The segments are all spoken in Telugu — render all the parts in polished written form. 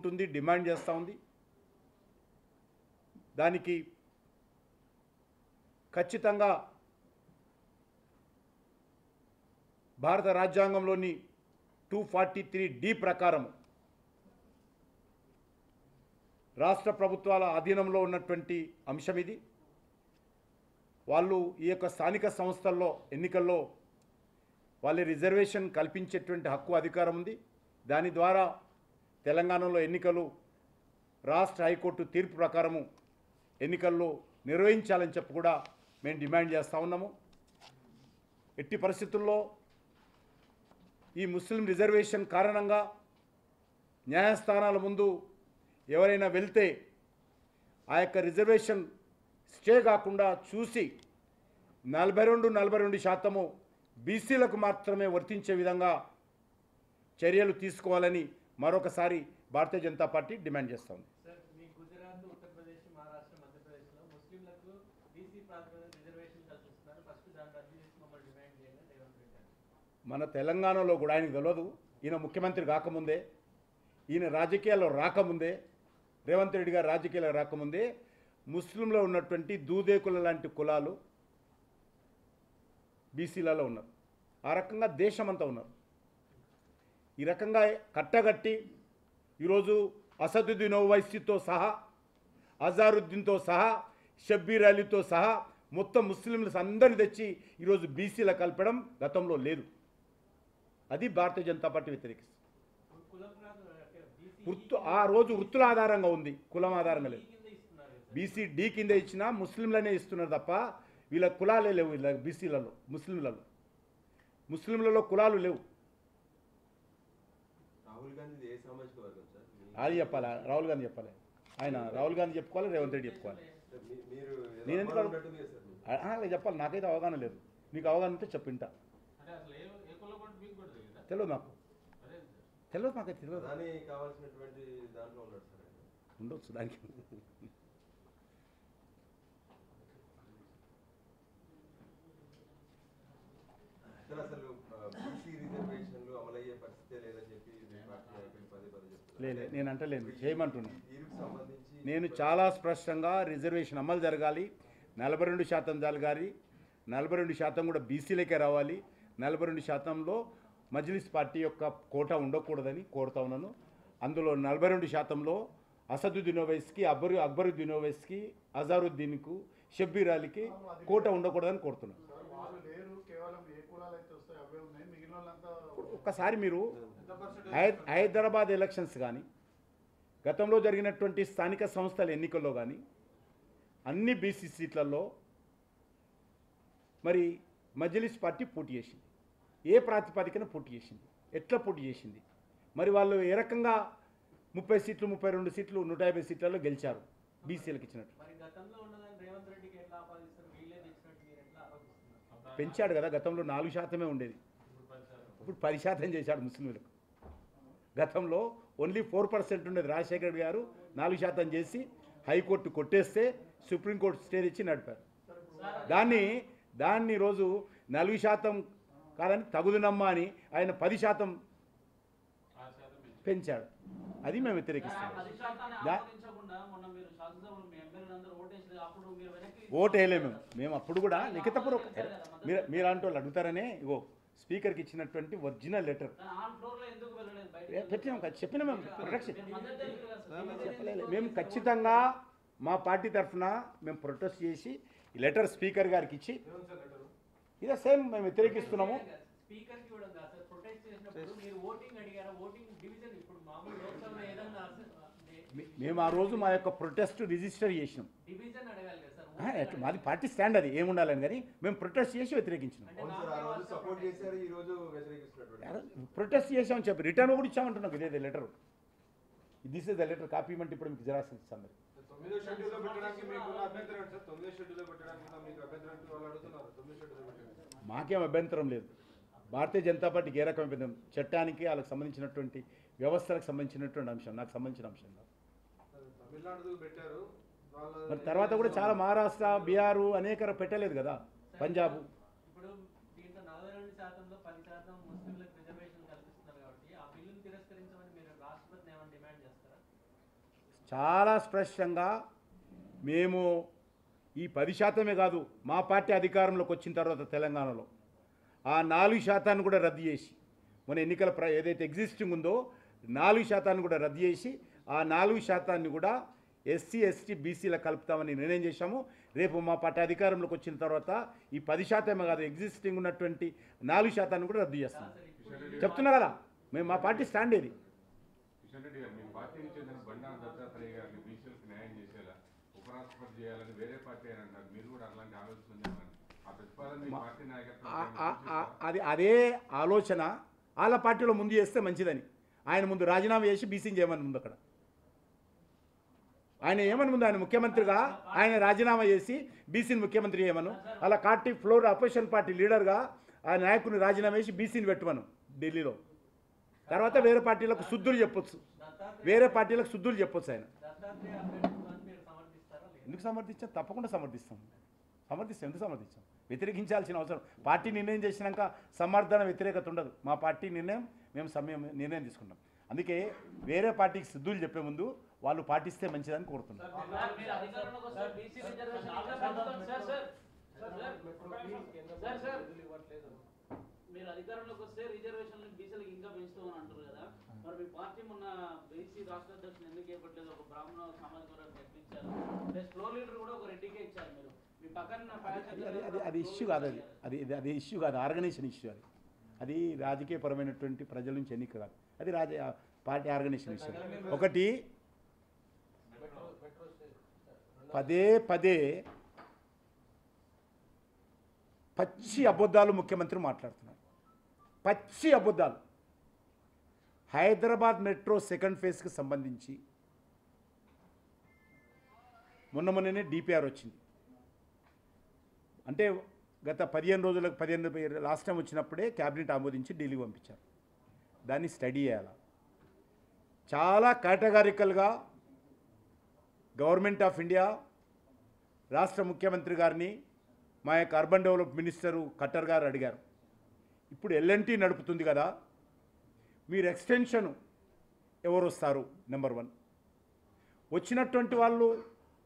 కోరుకుంటుంది, డిమాండ్ చేస్తూ ఉంది. దానికి ఖచ్చితంగా భారత రాజ్యాంగంలోని 243D ప్రకారం రాష్ట్ర ప్రభుత్వాల అధీనంలో ఉన్నటువంటి అంశం ఇది. వాళ్ళు ఈ యొక్క స్థానిక సంస్థల్లో ఎన్నికల్లో వాళ్ళ రిజర్వేషన్ కల్పించేటువంటి హక్కు అధికారం ఉంది. దాని ద్వారా తెలంగాణలో ఎన్నికలు రాష్ట్ర హైకోర్టు తీర్పు ప్రకారము ఎన్నికల్లో నిర్వహించాలని చెప్పి కూడా మేము డిమాండ్ చేస్తూ ఉన్నాము. ఎట్టి పరిస్థితుల్లో ఈ ముస్లిం రిజర్వేషన్ కారణంగా న్యాయస్థానాల ముందు ఎవరైనా వెళ్తే ఆ యొక్క రిజర్వేషన్ స్టే కాకుండా చూసి 42% బీసీలకు మాత్రమే వర్తించే విధంగా చర్యలు తీసుకోవాలని మరొకసారి భారతీయ జనతా పార్టీ డిమాండ్ చేస్తుంది. మన తెలంగాణలో కూడా ఆయనకు తెలియదు. ఈయన ముఖ్యమంత్రి కాకముందే, ఈయన రాజకీయాల్లో రాకముందే, రేవంత్ రెడ్డి గారు రాజకీయాల్లో రాకముందే ముస్లింలో ఉన్నటువంటి దూదేకుల లాంటి కులాలు బీసీలలో ఉన్నారు. ఆ రకంగా దేశమంతా ఉన్నారు. ఈ రకంగా కట్టగట్టి ఈరోజు అసదుద్దీన్ ఓవైసీతో సహా, అజారుద్దీన్తో సహా, షబ్బీర్ అలీతో సహా మొత్తం ముస్లింలు అందరిని తెచ్చి ఈరోజు బీసీలో కలపడం గతంలో లేదు. అది భారతీయ జనతా పార్టీ వ్యతిరేకిస్తుంది. ఆ రోజు వృత్తుల ఆధారంగా ఉంది, కులం ఆధారంగా లేదు. బీసీ డి కింద ఇచ్చినా ముస్లింలనే ఇస్తున్నారు తప్ప వీళ్ళ కులాలే లేవు. వీళ్ళ బీసీలలో ముస్లింలలో కులాలు లేవు. అది చెప్పాలి, రాహుల్ గాంధీ చెప్పాలి. ఆయన రాహుల్ గాంధీ చెప్పుకోవాలి, రేవంత్ రెడ్డి చెప్పుకోవాలి. నేను ఎందుకు చెప్పాలి? నాకైతే అవగాహన లేదు. మీకు అవగాహన ఉంటే చెప్పింటా. తెలియదు నాకు, తెలియదు, మాకైతే తెలియదు. ఉండొచ్చు దానికి. లేదు, నేను అంటలేను, చేయమంటున్నాను. నేను చాలా స్పష్టంగా రిజర్వేషన్ అమలు జరగాలి, 42% జరగాలి, 42% కూడా బీసీలకే రావాలి, 42%లో మజ్లిస్ పార్టీ యొక్క కోటా ఉండకూడదని కోరుతా ఉన్నాను. అందులో 42%లో అసదుద్దీన్ ఓవైసీకి, అక్బరుద్దీన్ ఓవైసీకి, అజారుద్దీన్కు, షబ్బీర్ అలీకి కోటా ఉండకూడదని కోరుతున్నాను. ఒక్కసారి మీరు హైదరాబాద్ ఎలక్షన్స్ కానీ, గతంలో జరిగినటువంటి స్థానిక సంస్థల ఎన్నికల్లో కానీ అన్ని బీసీ సీట్లలో మరి మజ్లిస్ పార్టీ పోటీ చేసింది. ఏ ప్రాతిపదికన పోటీ చేసింది, ఎట్లా పోటీ చేసింది, మరి వాళ్ళు ఏ రకంగా 30 సీట్లు, 32 సీట్లు, 150 సీట్లలో గెలిచారు బీసీలకు ఇచ్చినట్టు. పెంచాడు కదా, గతంలో 4% ఉండేది, ఇప్పుడు 10% చేశాడు ముస్లింలకు. గతంలో ఓన్లీ 4% ఉండేది. రాజశేఖర రెడ్డి గారు 4% చేసి హైకోర్టు కొట్టేస్తే సుప్రీంకోర్టు స్టే తెచ్చి నడిపారు. దాన్ని రోజు 4% కాదని తగుదునమ్మా అని ఆయన 10% పెంచాడు. అది మేము వ్యతిరేకిస్తాం. ఓటు వేయలేము మేము. అప్పుడు కూడా లిఖితపూర్వక మీరు అంటే వాళ్ళు అడుగుతారనే ఇగో స్పీకర్కి ఇచ్చినటువంటి ఒరిజినల్ లెటర్ పెట్టినాం. చెప్పిన మేము ప్రొటెక్షన్ చెప్పలేదు. మేము ఖచ్చితంగా మా పార్టీ తరఫున మేము ప్రొటెస్ట్ చేసి ఈ లెటర్ స్పీకర్ గారికి ఇచ్చి ఇదే సేమ్ మేము వ్యతిరేకిస్తున్నాము. మేము ఆ రోజు మా యొక్క ప్రొటెస్ట్ రిజిస్టర్ చేసినాం. మాది పార్టీ స్టాండ్, అది ఏముండాలని, కానీ మేము ప్రొటెస్ట్ చేసి వ్యతిరేకించినాం. ప్రొటెస్ట్ చేసామని చెప్పి రిటర్న్ కూడా ఇచ్చామంటున్నాం. ఇదే letter, this is the letter, copy ఇవ్వండి, ఇప్పుడు మీకు జిరాక్స్ ఇస్తాం. మరి మాకేం అభ్యంతరం లేదు. భారతీయ జనతా పార్టీకి ఏ రకమైన అభ్యంతరం, చట్టానికి వాళ్ళకి సంబంధించినటువంటి వ్యవస్థలకు సంబంధించినటువంటి అంశం, నాకు సంబంధించిన అంశం కాదు. మరి తర్వాత కూడా చాలా మహారాష్ట్ర, బీహార్ అనేక పెట్టలేదు కదా, పంజాబ్. చాలా స్పష్టంగా మేము ఈ 10% కాదు, మా పార్టీ అధికారంలోకి వచ్చిన తర్వాత తెలంగాణలో ఆ 4% కూడా రద్దు చేసి, మన ఎన్నికల ఏదైతే ఎగ్జిస్టింగ్ ఉందో 4% కూడా రద్దు చేసి ఆ 4% కూడా ఎస్సీ ఎస్టీ బీసీల కలుపుతామని నిర్ణయం చేశాము. రేపు మా పార్టీ అధికారంలోకి వచ్చిన తర్వాత ఈ 10% కాదు, ఎగ్జిస్టింగ్ ఉన్నటువంటి 4% కూడా రద్దు చేస్తాం. చెప్తున్నా కదా, మేము మా పార్టీ స్టాండ్ ఏది. అదే ఆలోచన వాళ్ళ పార్టీలో ముందు చేస్తే మంచిదని. ఆయన ముందు రాజీనామా చేసి బీసీని చేయమని ముందు అక్కడ ఆయన ఏమని ముందు, ఆయన ముఖ్యమంత్రిగా ఆయన రాజీనామా చేసి బీసీని ముఖ్యమంత్రి చేయమను. అలా పార్టీ ఫ్లోర్ అపోజిషన్ పార్టీ లీడర్గా ఆ నాయకుని రాజీనామా చేసి బీసీని పెట్టమను ఢిల్లీలో. తర్వాత వేరే పార్టీలకు శుద్ధులు చెప్పొచ్చు, వేరే పార్టీలకు శుద్ధులు చెప్పొచ్చు. ఆయన ఎందుకు సమర్థించాం? తప్పకుండా సమర్థిస్తాం. ఎందుకు సమర్థించాం? వ్యతిరేకించాల్సిన అవసరం, పార్టీ నిర్ణయం చేసినాక సమర్థన వ్యతిరేకత ఉండదు. మా పార్టీ నిర్ణయం మేము నిర్ణయం తీసుకుంటాం. అందుకే వేరే పార్టీకి సిద్ధులు చెప్పే ముందు వాళ్ళు పాటిస్తే మంచిదని కోరుతున్నాం. మీరు అధికారంలోకి వస్తే రిజర్వేషన్లు బీసీలకు ఇంకా పెంచుతామని అంటారు కదా, మరి మీ పార్టీ మొన్న బీసీ రాష్ట్ర అధ్యక్షులు ఎందుకు ఇవ్వట్లేదు? ఒక బ్రాహ్మణ సామాజిక వర్గాన్ని తెప్పించారు, ప్లస్ ఫ్లోర్ లీడర్ కూడా ఒక రెడ్డికే ఇచ్చారు. మీరు మీ పక్కన అది ఇష్యూ కాదు, అది ఇష్యూ కాదు, ఆర్గనైజేషన్ ఇష్యూ. అది రాజకీయపరమైనటువంటి ప్రజల నుంచి ఎన్నిక కాదు, అది పార్టీ ఆర్గనైజేషన్ ఇష్యూ. ఒకటి పదే పచ్చి అబద్ధాలు ముఖ్యమంత్రి మాట్లాడుతున్నారు, పచ్చి అబద్ధాలు. హైదరాబాద్ మెట్రో సెకండ్ ఫేజ్కి సంబంధించి మొన్ననే డిపిఆర్ వచ్చింది. అంటే గత 15 లాస్ట్ టైం వచ్చినప్పుడే క్యాబినెట్ ఆమోదించి ఢిల్లీ పంపించారు. దాన్ని స్టడీ చేయాలి. చాలా కేటగారికల్గా గవర్నమెంట్ ఆఫ్ ఇండియా రాష్ట్ర ముఖ్యమంత్రి గారిని మా యొక్క అర్బన్ డెవలప్ మినిస్టరు ఖట్టర్ గారు అడిగారు, ఇప్పుడు ఎల్ఎన్టీ నడుపుతుంది కదా, మీరు ఎక్స్టెన్షన్ ఎవరు వస్తారు? నెంబర్ 1 వచ్చినటువంటి వాళ్ళు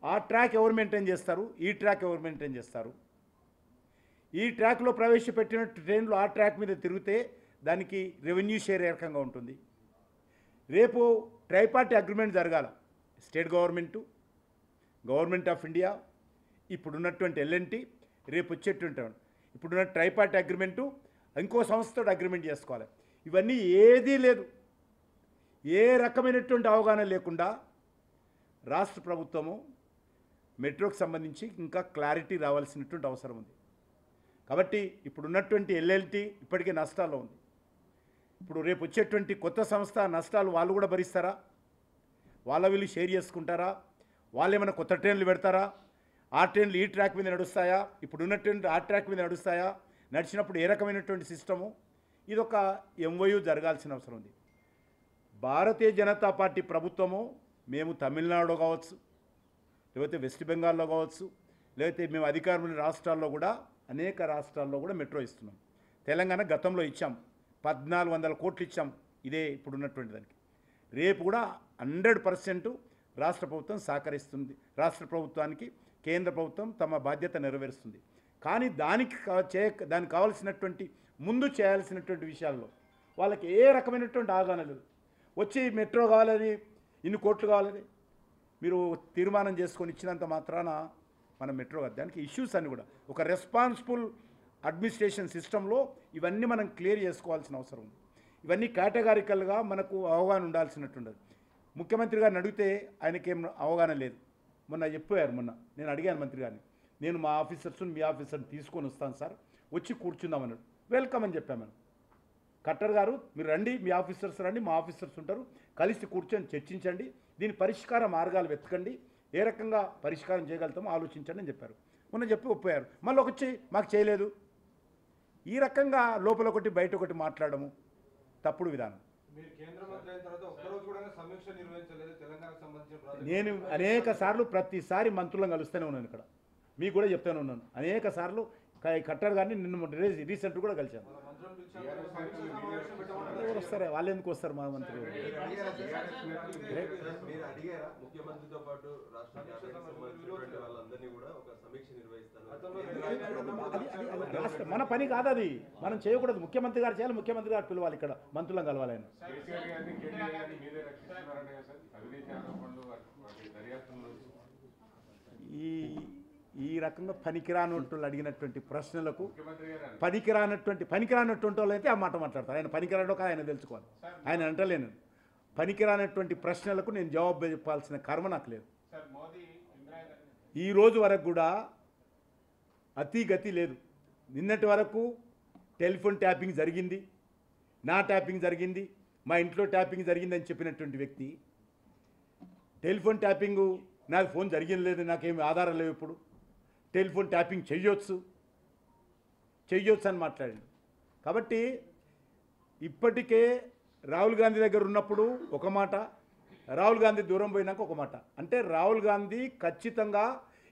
ఆ ట్రాక్ ఎవరు మెయింటైన్ చేస్తారు? ఈ ట్రాక్ ఎవరు మెయింటైన్ చేస్తారు? ఈ ట్రాక్లో ప్రవేశపెట్టిన ట్రైన్లు ఆ ట్రాక్ మీద తిరిగితే దానికి రెవెన్యూ షేర్ ఏ రకంగా ఉంటుంది? రేపు ట్రైపార్టీ అగ్రిమెంట్ జరగాల, స్టేట్ గవర్నమెంట్ ఆఫ్ ఇండియా, ఇప్పుడున్నటువంటి ఎల్ఎన్టీ, రేపు వచ్చేటువంటి ఇప్పుడున్న ట్రైపార్టీ అగ్రిమెంటు, ఇంకో సంస్థతో అగ్రిమెంట్ చేసుకోవాలి. ఇవన్నీ ఏదీ లేదు. ఏ రకమైనటువంటి అవగాహన లేకుండా రాష్ట్ర ప్రభుత్వము మెట్రోకి సంబంధించి ఇంకా క్లారిటీ రావాల్సినటువంటి అవసరం ఉంది. కాబట్టి ఇప్పుడున్నటువంటి ఎల్ఎల్టీ ఇప్పటికే నష్టాల్లో ఉంది. ఇప్పుడు రేపు వచ్చేటువంటి కొత్త సంస్థ నష్టాలు వాళ్ళు కూడా భరిస్తారా? వీళ్ళు షేర్ చేసుకుంటారా? వాళ్ళు ఏమైనా కొత్త ట్రైన్లు పెడతారా? ఆ ట్రైన్లు ఈ ట్రాక్ మీద నడుస్తాయా? ఇప్పుడు ఉన్నటువంటి ఆ ట్రాక్ మీద నడుస్తాయా? నడిచినప్పుడు ఏ రకమైనటువంటి సిస్టము? ఇదొక ఎంఓయూ జరగాల్సిన అవసరం ఉంది. భారతీయ జనతా పార్టీ ప్రభుత్వము, మేము తమిళనాడులో కావచ్చు, లేకపోతే వెస్ట్ బెంగాల్లో కావచ్చు, లేకపోతే మేము అధికారంలో రాష్ట్రాల్లో కూడా, అనేక రాష్ట్రాల్లో కూడా మెట్రో ఇస్తున్నాం. తెలంగాణ గతంలో ఇచ్చాం, 1400 కోట్లు ఇచ్చాం. ఇదే ఇప్పుడున్నటువంటి దానికి. రేపు కూడా 100% రాష్ట్ర ప్రభుత్వం సహకరిస్తుంది. రాష్ట్ర ప్రభుత్వానికి కేంద్ర ప్రభుత్వం తమ బాధ్యత నెరవేరుస్తుంది. కానీ దానికి కావాల్సినటువంటి ముందు చేయాల్సినటువంటి విషయాల్లో వాళ్ళకి ఏ రకమైనటువంటి అవగాహన లేదు. వచ్చి మెట్రో కావాలని, ఇన్ని కోట్లు కావాలని మీరు తీర్మానం చేసుకొని ఇచ్చినంత మాత్రాన మన మెట్రో కాదు. దానికి ఇష్యూస్ అన్నీ కూడా ఒక రెస్పాన్సిబుల్ అడ్మినిస్ట్రేషన్ సిస్టంలో ఇవన్నీ మనం క్లియర్ చేసుకోవాల్సిన అవసరం ఉంది. ఇవన్నీ కేటగారికల్గా మనకు అవగాహన ఉండాల్సినట్టుండదు. ముఖ్యమంత్రి గారిని అడిగితే ఆయనకేం అవగాహన లేదు. మొన్న చెప్పారు, నేను అడిగాను మంత్రి గారిని, నేను మా ఆఫీసర్స్ని మీ ఆఫీసర్ని తీసుకొని వస్తాను సార్, వచ్చి కూర్చుందామన్నాడు. వెల్కమ్ అని చెప్పాము మనం. ఖట్టర్ గారు మీరు రండి, మీ ఆఫీసర్స్ రండి, మా ఆఫీసర్స్ ఉంటారు, కలిసి కూర్చొని చర్చించండి, దీని పరిష్కార మార్గాలు వెతకండి, ఏ రకంగా పరిష్కారం చేయగలుగుతామో ఆలోచించండి అని చెప్పారు. మొన్న చెప్పి ఒప్పారు. మళ్ళీ వచ్చి మాకు చేయలేదు. ఈ రకంగా లోపల ఒకటి బయట ఒకటి మాట్లాడము తప్పుడు విధానం. నేను అనేక సార్లు ప్రతిసారి మంత్రులను కలుస్తూనే ఉన్నాను. ఇక్కడ మీకు కూడా చెప్తూనే ఉన్నాను అనేక సార్లు. ఖట్టర్ గారిని నిన్న రీసెంట్ కూడా కలిశాను. ఎవరు వస్తారు? వాళ్ళు ఎందుకు వస్తారు మా మంత్రులు? మీరు అడిగారా ముఖ్యమంత్రితో పాటు రాష్ట్ర క్యాబినెట్ సంబంధించినటువంటి వాళ్ళందరినీ కూడా ఒక సమీక్ష నిర్వహిస్తాను? రాష్ట్ర మన పని కాదు అది, మనం చేయకూడదు. ముఖ్యమంత్రి గారు చేయాలి, ముఖ్యమంత్రి గారు పిలవాలి, ఇక్కడ మంత్రులను కలవాలి ఆయన. ఈ రకంగా పనికిరానట్లు అడిగినటువంటి ప్రశ్నలకు పనికిరానటువంటి వాళ్ళు అయితే ఆ మాట మాట్లాడతారు. ఆయన పనికిరాడో కాదు ఆయన తెలుసుకోవాలి. ఆయన అంటలేను, పనికిరానటువంటి ప్రశ్నలకు నేను జవాబు చెప్పాల్సిన కర్మ నాకు లేదు. ఈ రోజు వరకు కూడా అతి గతి లేదు. నిన్నటి వరకు టెలిఫోన్ ట్యాపింగ్ జరిగింది, నా ట్యాపింగ్ జరిగింది, మా ఇంట్లో ట్యాపింగ్ జరిగిందని చెప్పినటువంటి వ్యక్తి టెలిఫోన్ ట్యాపింగ్ నాకు ఫోన్ జరిగింది లేదు, నాకేమి ఆధారం లేవు, ఇప్పుడు టెలిఫోన్ ట్యాపింగ్ చెయ్యొచ్చు అని మాట్లాడాడు. కాబట్టి ఇప్పటికే రాహుల్ గాంధీ దగ్గర ఉన్నప్పుడు ఒక మాట, రాహుల్ గాంధీ దూరం పోయినాక ఒక మాట. అంటే రాహుల్ గాంధీ ఖచ్చితంగా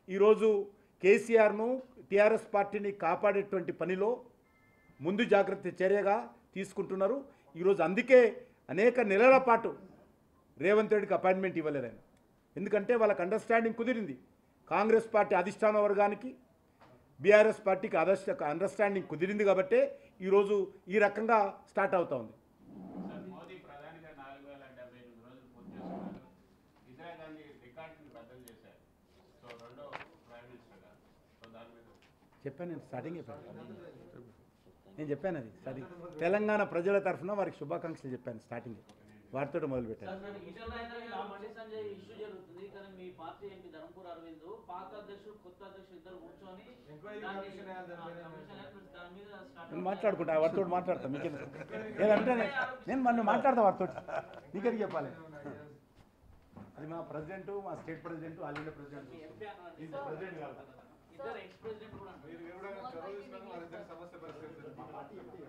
ఈరోజు కేసీఆర్ను టీఆర్ఎస్ పార్టీని కాపాడేటువంటి పనిలో ముందు జాగ్రత్త చర్యగా తీసుకుంటున్నారు. ఈరోజు అందుకే అనేక నెలల పాటు రేవంత్ రెడ్డికి అపాయింట్మెంట్ ఇవ్వలేదు ఆయన. ఎందుకంటే వాళ్ళకి అండర్స్టాండింగ్ కుదిరింది. కాంగ్రెస్ పార్టీ అధిష్టాన వర్గానికి బీఆర్ఎస్ పార్టీకి అండర్స్టాండింగ్ కుదిరింది కాబట్టే ఈరోజు ఈ రకంగా స్టార్ట్ అవుతా ఉంది. మోదీ ప్రధానిగా 4078 రోజులు పూర్తి చేసుకున్నారు. ఇందిరాగాంధీ రికార్డుని బద్దలు చేశారు. సో రెండో ప్రైమ్ మినిస్టర్గా. సో దాని మీద చెప్పాను, నేను స్టార్టింగ్ చెప్పాను అది స్టార్టింగ్. తెలంగాణ ప్రజల తరఫున వారికి శుభాకాంక్షలు చెప్పాను స్టార్టింగ్, వాటితో మొదలుపెట్టాను. సంజయ్ ఇష్యూ జరుగుతుంది కానీ మీ పార్టీ ఎంపీ ధర్మపురి అరవింద్ పాత అధ్యక్షుడు కొత్త అధ్యక్షుడు ఇద్దరు కూర్చొని నేను మాట్లాడుకుంటా, వాటితో మాట్లాడతాను. మీకెందుకు ఏదంటే నేను మన మాట్లాడతా వాటితో, నీకెందుకు చెప్పాలి? అది మా ప్రెసిడెంట్, మా state president, all India president. ఇద్దరు ఎక్స్ ప్రెసిడెంట్ కూడా సమస్య పరిస్థితి